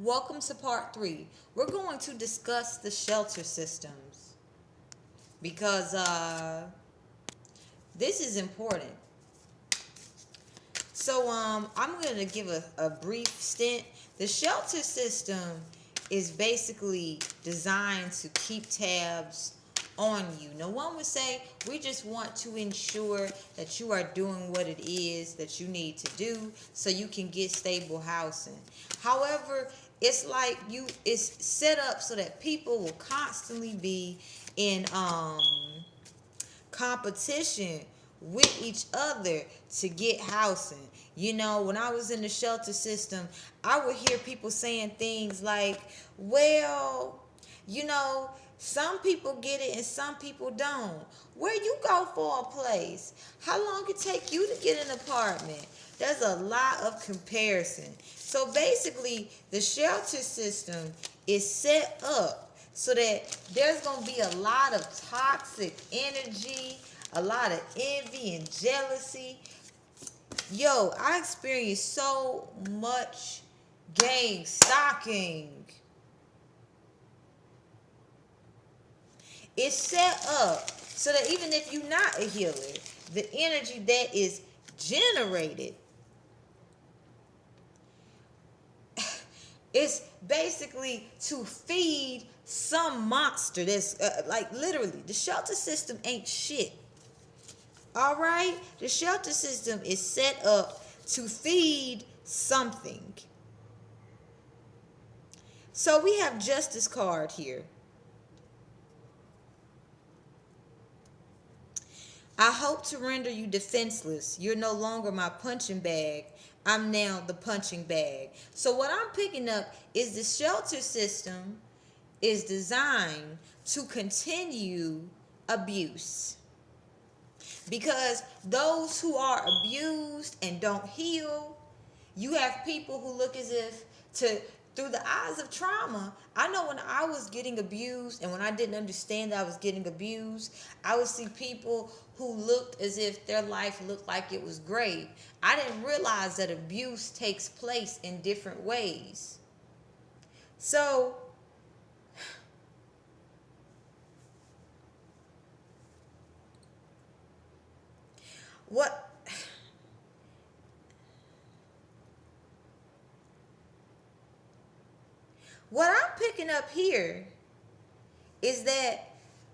Welcome to part 3. We're going to discuss the shelter systems because this is important. So I'm going to give a brief stint. The shelter system is basically designed to keep tabs on you. Now, one would say we just want to ensure that you are doing what it is that you need to do so you can get stable housing. However, it's like it's set up so that people will constantly be in competition with each other to get housing. You know, when I was in the shelter system, I would hear people saying things like, well, you know, some people get it and some people don't. Where you go for a place? How long it take you to get an apartment? There's a lot of comparison. So basically, the shelter system is set up so that there's going to be a lot of toxic energy, a lot of envy and jealousy. Yo, I experienced so much gang stalking. It's set up so that even if you're not a healer, the energy that is generated is basically to feed some monster that's like literally the shelter system ain't shit. All right? The shelter system is set up to feed something. So we have Justice card here. I hope to render you defenseless. You're no longer my punching bag. I'm now the punching bag. So what I'm picking up is the shelter system is designed to continue abuse. Because those who are abused and don't heal, you have people who look as if through the eyes of trauma. I know when I was getting abused and when I didn't understand that I was getting abused, I would see people who looked as if their life looked like it was great. I didn't realize that abuse takes place in different ways. So what I'm picking up here is that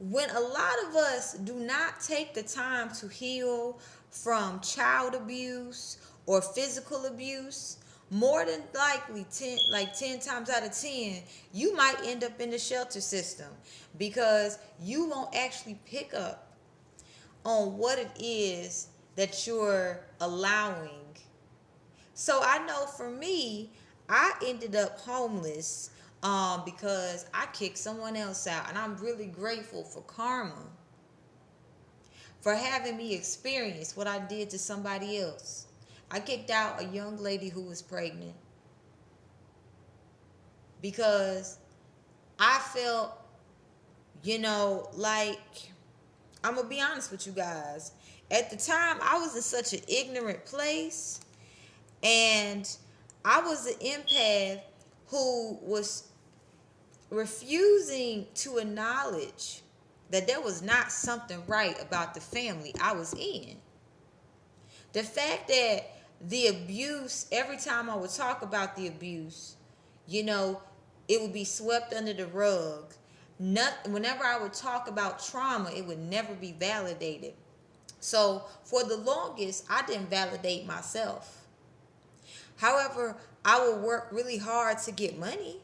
when a lot of us do not take the time to heal from child abuse or physical abuse, more than likely 10 times out of 10, you might end up in the shelter system because you won't actually pick up on what it is that you're allowing. So I know for me, I ended up homeless because I kicked someone else out. And I'm really grateful for karma for having me experience what I did to somebody else. I kicked out a young lady who was pregnant because I felt, like, I'm going to be honest with you guys. At the time, I was in such an ignorant place, and I was an empath who was refusing to acknowledge that there was not something right about the family I was in. The fact that the abuse, every time I would talk about the abuse, it would be swept under the rug. Whenever I would talk about trauma, it would never be validated. So for the longest, I didn't validate myself. However, I would work really hard to get money.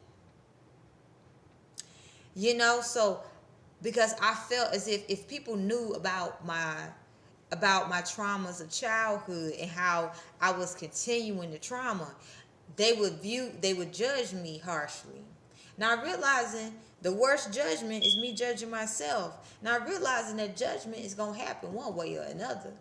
So because I felt as if people knew about my traumas of childhood and how I was continuing the trauma, they would judge me harshly. Now realizing the worst judgment is me judging myself. Now realizing that judgment is going to happen one way or another.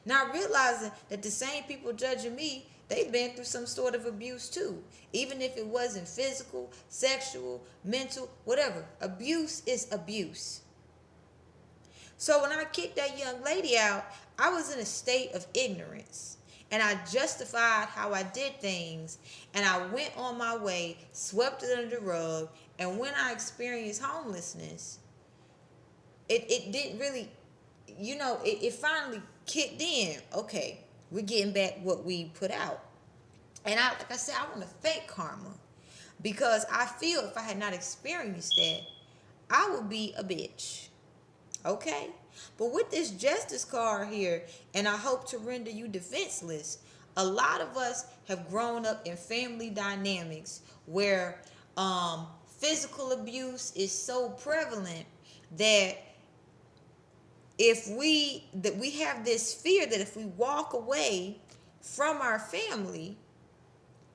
Now realizing that the same people judging me, they've been through some sort of abuse too. Even if it wasn't physical, sexual, mental, whatever. Abuse is abuse. So when I kicked that young lady out, I was in a state of ignorance. and I justified how I did things, and I went on my way, swept it under the rug, and when I experienced homelessness, it didn't really, it finally kicked in. Okay, we're getting back what we put out. And like I said, I want to thank karma, because I feel if I had not experienced that, I would be a bitch. Okay? But with this justice card here, and I hope to render you defenseless, a lot of us have grown up in family dynamics where physical abuse is so prevalent that we have this fear that if we walk away from our family,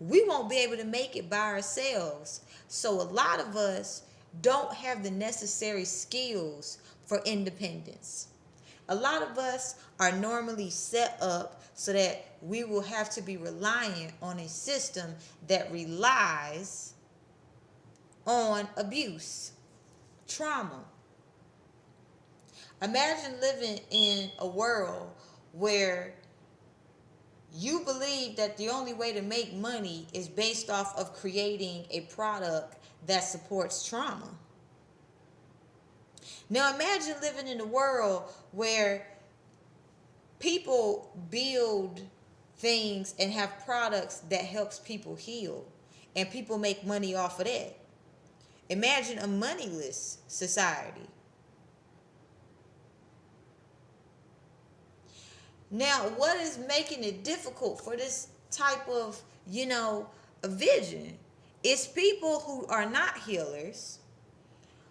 we won't be able to make it by ourselves. So a lot of us don't have the necessary skills for independence. A lot of us are normally set up so that we will have to be reliant on a system that relies on abuse, trauma. Imagine living in a world where you believe that the only way to make money is based off of creating a product that supports trauma. Now imagine living in a world where people build things and have products that helps people heal, and people make money off of that. Imagine a moneyless society. Now, what is making it difficult for this type of, a vision? It's people who are not healers,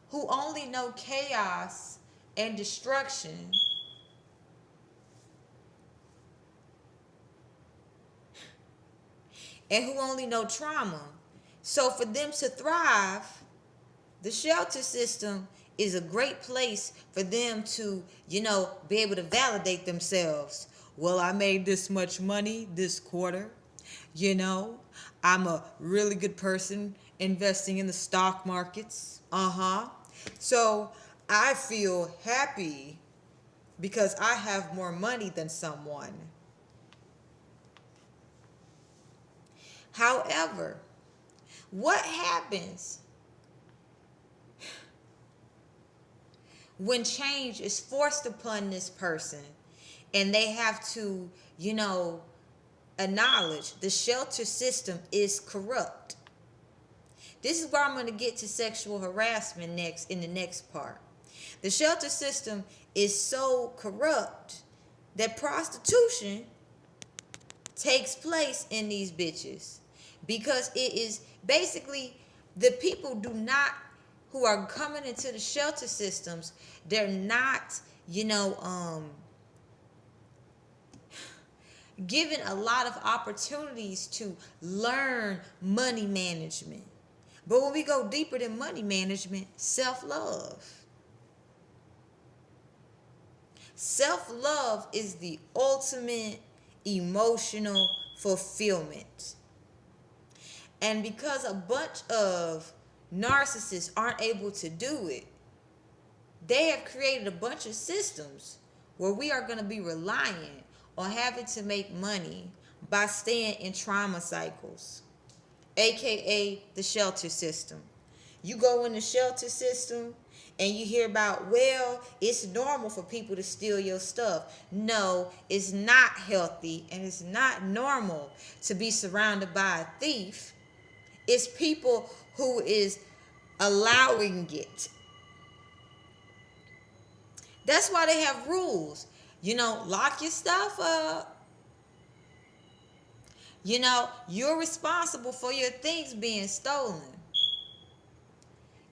who only know chaos and destruction, and who only know trauma. So for them to thrive, the shelter system is a great place for them to, be able to validate themselves. Well, I made this much money this quarter. I'm a really good person investing in the stock markets. So I feel happy because I have more money than someone. However, what happens when change is forced upon this person and they have to, acknowledge the shelter system is corrupt? This is where I'm going to get to sexual harassment next, in the next part. The shelter system is so corrupt that prostitution takes place in these bitches, because it is basically the people who are coming into the shelter systems, they're not, given a lot of opportunities to learn money management. But when we go deeper than money management, self-love. Self-love is the ultimate emotional fulfillment. And because a bunch of narcissists aren't able to do it, they have created a bunch of systems where we are going to be reliant on having to make money by staying in trauma cycles, aka the shelter system. You go in the shelter system and you hear about, well, it's normal for people to steal your stuff. No, it's not healthy, and it's not normal to be surrounded by a thief. It's people who is allowing it. That's why they have rules. Lock your stuff up. You're responsible for your things being stolen.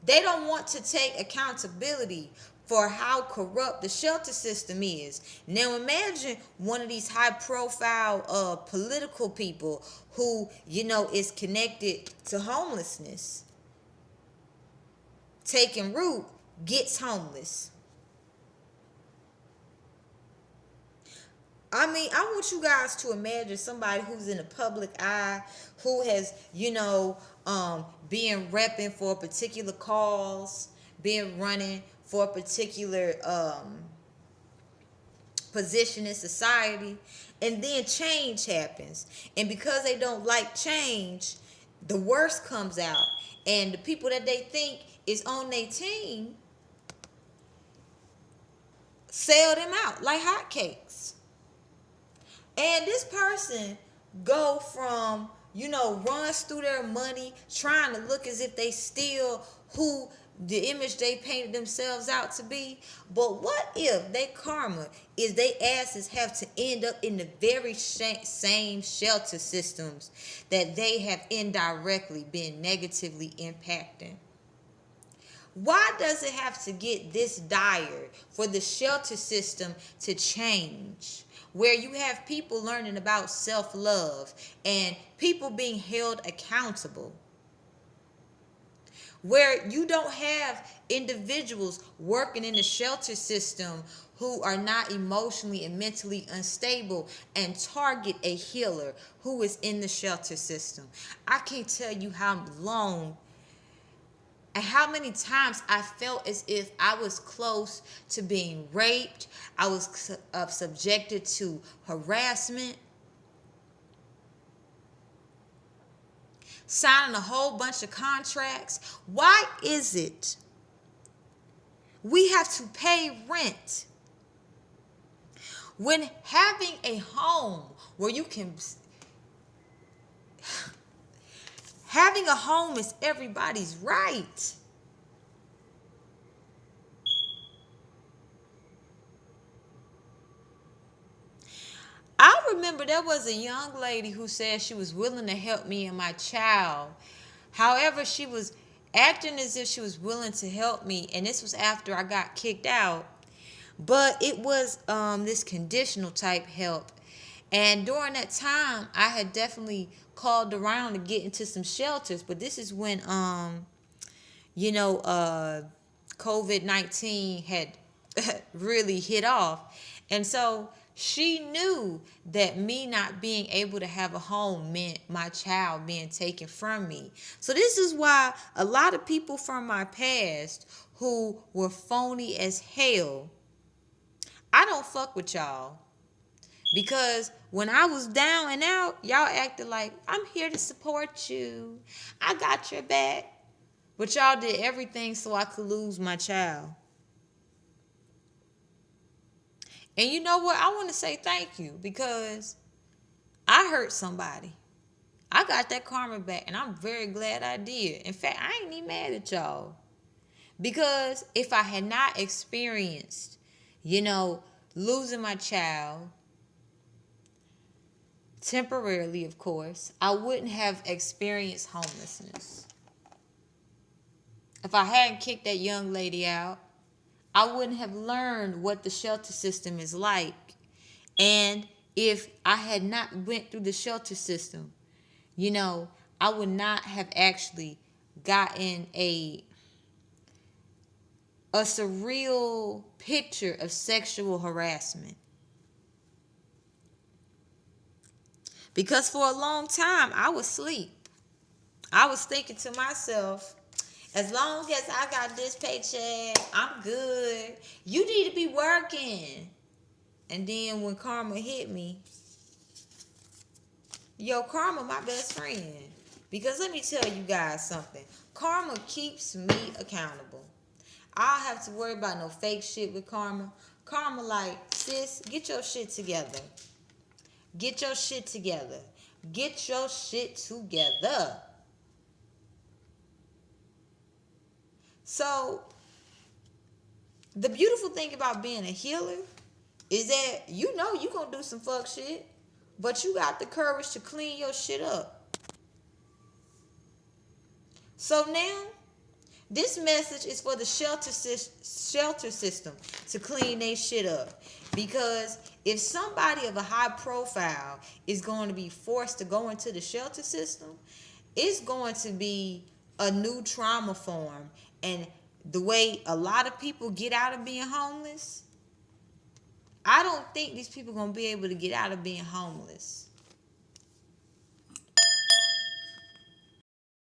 They don't want to take accountability for how corrupt the shelter system is. Now imagine one of these high profile political people who, is connected to homelessness, taking root, gets homeless. I want you guys to imagine somebody who's in the public eye, who has, being repping for a particular cause, being running for a particular position in society, and then change happens. And because they don't like change, the worst comes out. And the people that they think is on their team sell them out like hotcakes. And this person go from, runs through their money, trying to look as if they still who the image they painted themselves out to be. But what if their karma is they asses have to end up in the very same shelter systems that they have indirectly been negatively impacting? Why does it have to get this dire for the shelter system to change? Where you have people learning about self-love and people being held accountable. Where you don't have individuals working in the shelter system who are not emotionally and mentally unstable and target a healer who is in the shelter system. I can't tell you how long and how many times I felt as if I was close to being raped. I was subjected to harassment. Signing a whole bunch of contracts. Why is it we have to pay rent when having a home where you can... Having a home is everybody's right. I remember there was a young lady who said she was willing to help me and my child. However, she was acting as if she was willing to help me, and this was after I got kicked out. But it was this conditional type help. And during that time, I had definitely called around to get into some shelters. But this is when, COVID-19 had really hit off. And so she knew that me not being able to have a home meant my child being taken from me. So this is why a lot of people from my past who were phony as hell, I don't fuck with y'all. Because when I was down and out, y'all acted like, I'm here to support you. I got your back. But y'all did everything so I could lose my child. And you know what? I want to say thank you because I hurt somebody. I got that karma back, and I'm very glad I did. In fact, I ain't even mad at y'all. Because if I had not experienced, losing my child, temporarily, of course, I wouldn't have experienced homelessness. If I hadn't kicked that young lady out, I wouldn't have learned what the shelter system is like. And if I had not went through the shelter system, I would not have actually gotten a surreal picture of sexual harassment. Because for a long time, I was asleep. I was thinking to myself, as long as I got this paycheck, I'm good. You need to be working. And then when karma hit me, karma my best friend. Because let me tell you guys something. Karma keeps me accountable. I don't have to worry about no fake shit with karma. Karma like, sis, get your shit together. Get your shit together. Get your shit together. So, the beautiful thing about being a healer is that you're going to do some fuck shit, but you got the courage to clean your shit up. So now, this message is for the shelter system to clean their shit up. Because if somebody of a high profile is going to be forced to go into the shelter system, it's going to be a new trauma form. And the way a lot of people get out of being homeless, I don't think these people are going to be able to get out of being homeless.